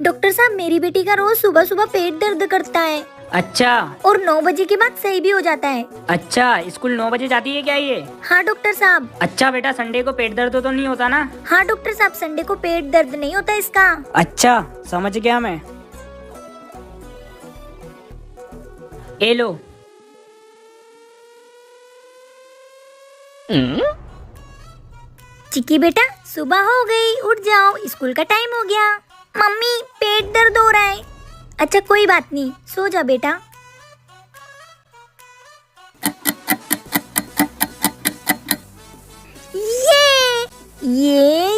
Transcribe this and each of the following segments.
Doctor साहब, मेरी बेटी का रोज सुबह सुबह पेट दर्द करता है अच्छा। और 9 बजे के बाद सही भी हो जाता है। अच्छा, स्कूल 9 बजे जाती है क्या ये? हाँ डॉक्टर साहब। अच्छा बेटा, संडे को पेट दर्द तो नहीं होता ना? हाँ डॉक्टर साहब, संडे को पेट दर्द नहीं होता इसका। अच्छा, समझ गया मैं। ए लो। चिक्की बेटा, सुबह हो गई, उठ जाओ, स्कूल का टाइम हो गया। मम्मी, पेट दर्द हो रहा है। अच्छा कोई बात नहीं, सो जा बेटा। ये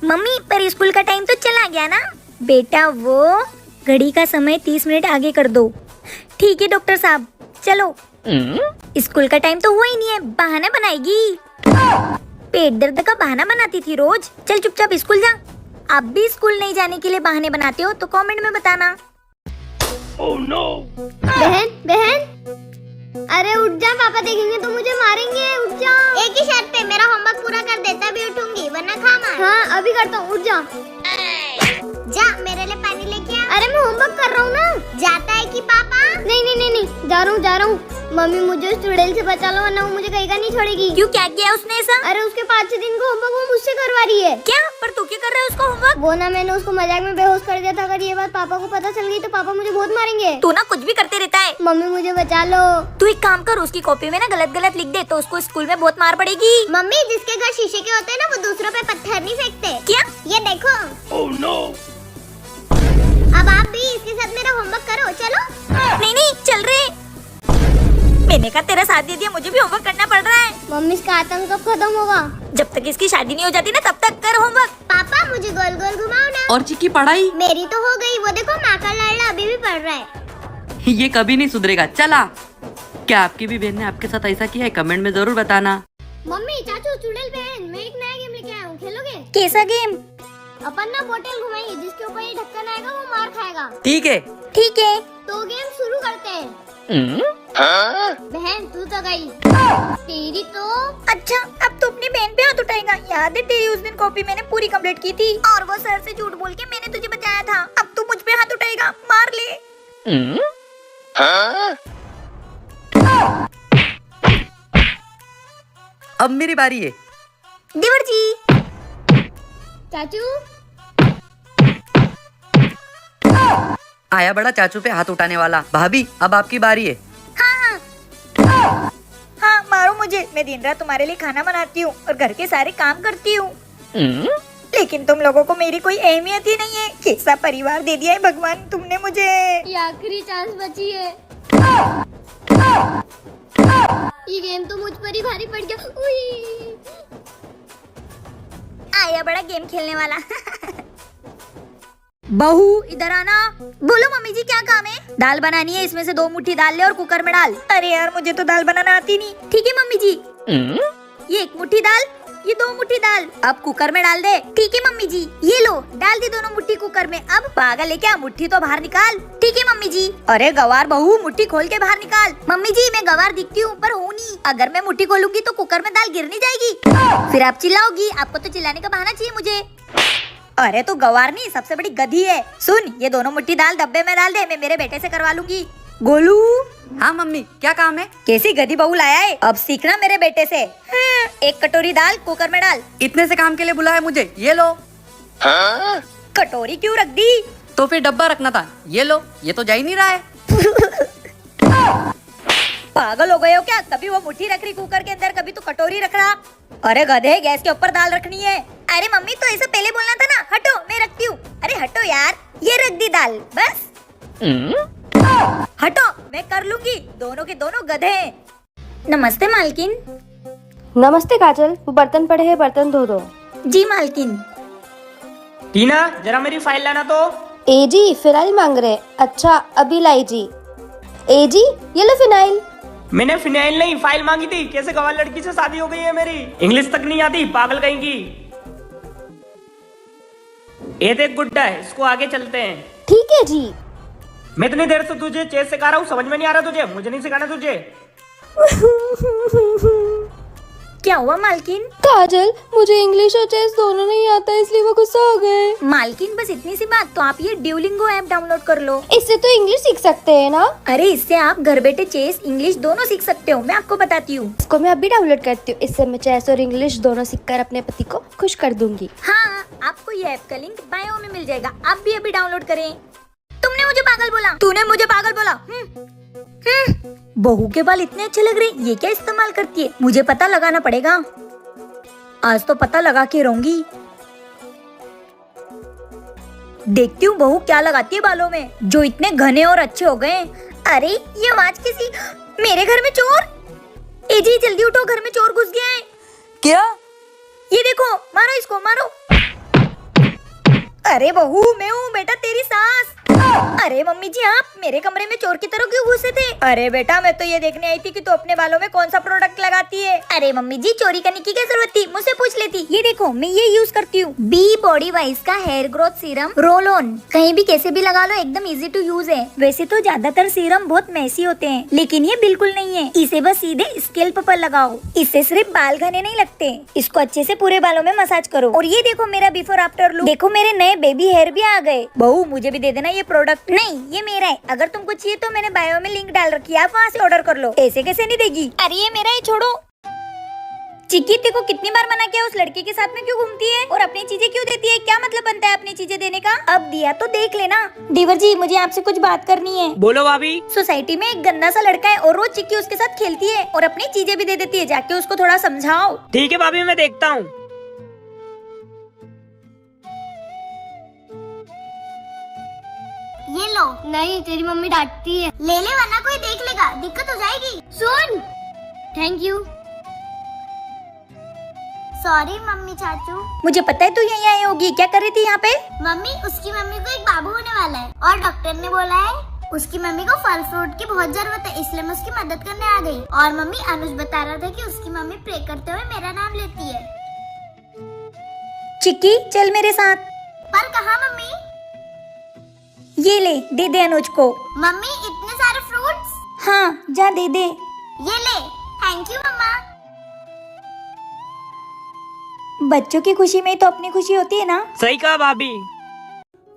मम्मी, पर स्कूल का टाइम तो चला गया ना। बेटा वो घड़ी का समय 30 मिनट आगे कर दो। ठीक है डॉक्टर साहब, चलो। स्कूल का टाइम तो हुआ ही नहीं है, बहाना बनाएगी। पेट दर्द का बहाना बनाती थी रोज। चल चुपचाप स्कूल जा। आप भी स्कूल नहीं जाने के लिए बहाने बनाते हो तो कमेंट में बताना। Oh no! बहन बहन, अरे उठ जा, पापा देखेंगे तो मुझे मारेंगे। उठ जा। एक ही शर्त पे, मेरा होमवर्क पूरा कर दे तभी उठूंगी, वरना खा मार। हाँ अभी करता हूँ, उठ जा। जा, मेरे लिए पानी लेके आ। अरे मैं होमवर्क कर रहा हूँ ना। जाता है कि पापा? नहीं नहीं नहीं नहीं, जा रहा हूँ। मम्मी मुझे उस चुड़ैल से बचा लो, वरना वो मुझे कहीं का नहीं छोड़ेगी। क्यों, क्या किया उसने ऐसा? अरे उसके 5-6 दिन का होमवर्क वो मुझसे करवा रही है। क्या? पर तू क्यों कर रहा है उसको होमवर्क? वो ना, मैंने उसको मजाक में बेहोश कर दिया था। अगर ये बात पापा को पता चल गई तो पापा मुझे बहुत मारेंगे। तू ना कुछ भी करते रहता है। मम्मी मुझे बचा लो। तू एक काम कर, उसकी कॉपी में ना गलत गलत लिख दे तो उसको स्कूल में बहुत मार पड़ेगी। मम्मी, जिसके घर शीशे के होते हैं ना, वो दूसरों पे पत्थर नहीं फेंकते। क्या? ये देखो। Oh no! अब आप भी इसके साथ मेरा होमवर्क करो, चलो। नहीं नहीं, चल रहे। मैंने कहा तेरा साथ दे दिया, मुझे भी होमवर्क करना पड़ रहा है। मम्मी इसका आतंक कब खत्म होगा? जब तक इसकी शादी नहीं हो जाती ना, तब तक कर होमवर्क। पापा मुझे गोल गोल घुमाओ ना। और चिक्की पढ़ाई? मेरी तो हो गई, वो देखो माँ का लाडला अभी भी पढ़ रहा है। ये कभी नहीं सुधरेगा। चला, क्या आपकी भी बहन ने आपके साथ ऐसा किया है? कमेंट में जरूर बताना। मम्मी, चाचू, चुड़ैल बहन, मैं एक नया गेम लेके आया हूँ, खेलोगे? कैसा गेम? अपन ना बोतल घुमाएंगे, जिसके ऊपर ये ढक्कन आएगा वो मार खाएगा। ठीक है। ठीक है। तो गेम शुरू करते हैं। बहन तू तो गई, तेरी तो। अच्छा, अब तो अपनी बहन पे हाथ उठाएगा। याद है तेरी उस दिन कॉपी मैंने पूरी कंप्लीट की थी और वो सर से झूठ बोल के मैंने तुझे बचाया था। अब तू मुझ पे हाथ उठाएगा, मार ले। अब मेरी बारी है। देवर जी। चाचू, आया बड़ा चाचू पे हाथ उठाने वाला। भाभी, अब आपकी बारी है। हाँ, मारो मुझे। मैं दिन रात तुम्हारे लिए खाना बनाती हूँ और घर के सारे काम करती हूँ, लेकिन तुम लोगों को मेरी कोई अहमियत ही नहीं है। कैसा परिवार दे दिया है भगवान तुमने मुझे। ये आखिरी चांस बची है। ये गेम तो मुझ पर ही भारी पड़ गया। उई। आया बड़ा गेम खेलने वाला। बहू इधर आना। बोलो मम्मी जी, क्या काम है? दाल बनानी है, इसमें से 2 मुट्ठी दाल ले और कुकर में डाल। अरे यार, मुझे तो दाल बनाना आती नहीं। ठीक है मम्मी जी। ये 1 मुट्ठी दाल, ये 2 मुट्ठी दाल, अब कुकर में डाल दे। ठीक है मम्मी जी। ये लो, डाल दी दोनों मुट्ठी कुकर में। अब पागल है क्या, मुट्ठी तो बाहर निकाल। ठीक है मम्मी जी। अरे गवार बहू, मुट्ठी खोल के बाहर निकाल। मम्मी जी, मैं गवार दिखती हूँ पर हूँ नहीं। अगर मैं मुट्ठी खोलूंगी तो कुकर में दाल गिर नहीं जाएगी। फिर आप चिल्लाओगी। आपको तो चिल्लाने का बहाना चाहिए मुझे। अरे तू गवार नहीं, सबसे बड़ी गधी है। सुन, ये दोनों मुट्ठी दाल डब्बे में डाल दे, मैं मेरे बेटे से करवा लूंगी। गोलू। हाँ मम्मी, क्या काम है? कैसी गधी बहू लाया है, अब सीखना मेरे बेटे से। 1 कटोरी दाल कुकर में डाल। इतने से काम के लिए बुलाया मुझे? ये लो। कटोरी क्यों रख दी? तो फिर डब्बा रखना था। ये लो, ये तो जा ही नहीं रहा है। पागल हो गए हो क्या? कभी वो मुट्ठी रख रही कुकर के अंदर, कभी तो कटोरी रख रहा। अरे गधे, गैस के ऊपर दाल रखनी है। अरे मम्मी, तो ऐसा पहले बोलना था ना। हटो, मैं रखती हूँ। अरे हटो यार, ये रख दी दाल, बस। हटो, मैं कर लूंगी। दोनों के दोनों गधे। नमस्ते मालकिन। नमस्ते काजल, वो बर्तन पड़े हैं, बर्तन धो दो। जी मालकिन। टीना, जरा मेरी फाइल लाना तो। ए जी, फिनाइल मांग रहे। अच्छा अभी लाई जी। ए जी, ये लो फिनाइल। मैंने फिनाइल नहीं, फाइल मांगी थी। कैसे गवार लड़की से शादी हो गई है मेरी? इंग्लिश तक नहीं आती, पागल कहीं की। ये देख गुड्डा है, इसको आगे चलते हैं। ठीक है जी। मैं इतनी देर से तुझे चेस सिखा रहा हूँ, समझ में नहीं आ रहा तुझे? मुझे नहीं सिखाना तुझे। क्या हुआ मालकिन? काजल, मुझे इंग्लिश और चेस दोनों नहीं आता इसलिए वो गुस्सा हो गए। मालकिन बस इतनी सी बात, तो आप ये ड्यूलिंगो ऐप डाउनलोड कर लो। इससे तो इंग्लिश सीख सकते हैं ना? अरे इससे आप घर बैठे चेस इंग्लिश दोनों सीख सकते हो, मैं आपको बताती हूँ। इसको मैं अभी डाउनलोड करती हूँ। इससे मैं चेस और इंग्लिश दोनों सीखकर अपने पति को खुश कर दूंगी। हाँ, आपको ये ऐप का लिंक बायो में मिल जाएगा, आप भी अभी डाउनलोड करें। तुमने मुझे पागल बोला, तूने मुझे पागल बोला। बहू के बाल इतने अच्छे लग रहे, ये क्या इस्तेमाल करती है? मुझे पता लगाना पड़ेगा, आज तो पता लगा के रहूंगी। देखती हूँ बहू क्या लगाती है बालों में, जो इतने घने और अच्छे हो गए। अरे ये आवाज किसी, मेरे घर में चोर। ए जी जल्दी उठो, घर में चोर घुस गया है। क्या? ये देखो, मारो इसको, मारो। अरे बहू, मैं हूँ बेटा तेरी सास। अरे मम्मी जी, आप मेरे कमरे में चोर की तरह क्यों घुसे थे? अरे बेटा, मैं तो ये देखने आई थी कि तू अपने बालों में कौन सा प्रोडक्ट लगाती है। अरे मम्मी जी, चोरी करने की क्या जरूरत थी, मुझसे पूछ लेती। ये देखो, मैं ये यूज करती हूँ, बी बॉडी वाइज का hair growth serum roll on. कहीं भी कैसे भी लगा लो, एकदम इजी टू यूज है। वैसे तो ज्यादातर सीरम बहुत मैसी होते हैं, लेकिन ये बिल्कुल नहीं है। इसे बस सीधे स्कैल्प पर लगाओ, इससे सिर्फ बाल घने नहीं लगते। इसको अच्छे से पूरे बालों में मसाज करो। और ये देखो मेरा बिफोर आफ्टर लुक, देखो मेरे नए बेबी हेयर भी आ गए। बहू मुझे भी दे देना ये प्रोडक्ट। नहीं, ये मेरा है। अगर तुमको चाहिए तो मैंने बायो में लिंक डाल रखी है, आप वहाँ से ऑर्डर कर लो। ऐसे कैसे नहीं देगी? अरे ये मेरा है, छोड़ो। चिक्की तेको कितनी बार मना किया, उस लड़के के साथ में क्यों घूमती है और अपनी चीजें क्यों देती है? क्या मतलब बनता है अपनी चीजें देने का? अब दिया तो देख लेना। देवर जी, मुझे आपसे कुछ बात करनी है। बोलो भाभी। सोसाइटी में एक गंदा सा लड़का है और रोज चिक्की उसके साथ खेलती है और अपनी चीजें भी दे देती है। जाके उसको थोड़ा समझाओ। ठीक है भाभी, मैं देखता हूँ। ये लो। नहीं, तेरी मम्मी डांटती है। ले ले वरना कोई देख लेगा, दिक्कत हो जाएगी। सुन, थैंक यू। सॉरी मम्मी चाचू। मुझे पता है तू यहीं आई होगी, क्या कर रही थी यहाँ पे? मम्मी, उसकी मम्मी को एक बाबू होने वाला है और डॉक्टर ने बोला है उसकी मम्मी को फल फ्रूट की बहुत जरूरत है, इसलिए मैं उसकी मदद करने आ गई। और मम्मी, अनुज बता रहा था कि उसकी मम्मी प्रे करते हुए मेरा नाम लेती है। चिक्की चल मेरे साथ। पर कहाँ मम्मी? ये ले, दे दे अनुज को। मम्मी, इतने सारे फ्रूट्स। हाँ जा दे दे। ये ले। थैंक यू मम्मा। बच्चों की खुशी में तो अपनी खुशी होती है ना। सही कहा भाभी।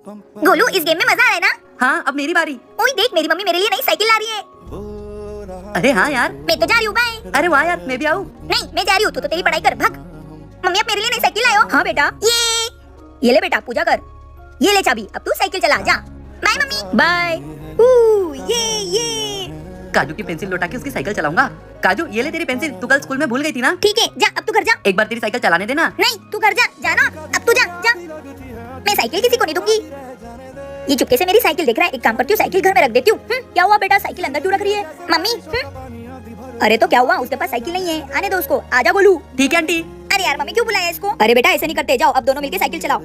गोलू, इस गेम में मजा आ रहा है ना? हाँ, अब मेरी बारी। ओए देख, मेरी मम्मी मेरे लिए नई साइकिल ला रही है। अरे हाँ यार। मैं तो जा रही हूँ, बाय। अरे वाह यार, मैं भी आऊँ? नहीं, मैं जा रही हूँ, तू तो तेरी पढ़ाई कर, भाग। मम्मी, आप मेरे लिए नई साइकिल लाए हो? हाँ बेटा। ये ले बेटा, पूजा कर। ये ले चाबी, अब तू साइकिल चला, जा। Bye mummy. बाय। ये काजू की पेंसिल लौटा के उसकी साइकिल चलाऊंगा। काजू, ये ले तेरी पेंसिल, तू कल स्कूल में भूल गई थी ना? ठीक है, जा अब तू घर जा। एक बार तेरी साइकिल चलाने देना। नहीं, तू घर जा, जाना। अब तू जा, जा। मैं साइकिल किसी को नहीं दूंगी। ये चुपके से मेरी साइकिल देख रहा है, एक काम करती हूँ, साइकिल घर में रख देती हूँ। क्या हुआ बेटा, साइकिल अंदर क्यों रख रही है? मम्मी। अरे तो क्या हुआ, उसके पास साइकिल नहीं है, आने दो उसको। आजा गोलू। ठीक है आंटी। अरे यार, मम्मी क्यों बुलाया इसको? अरे बेटा, ऐसे नहीं करते, जाओ अब दोनों मिलके साइकिल चलाओ।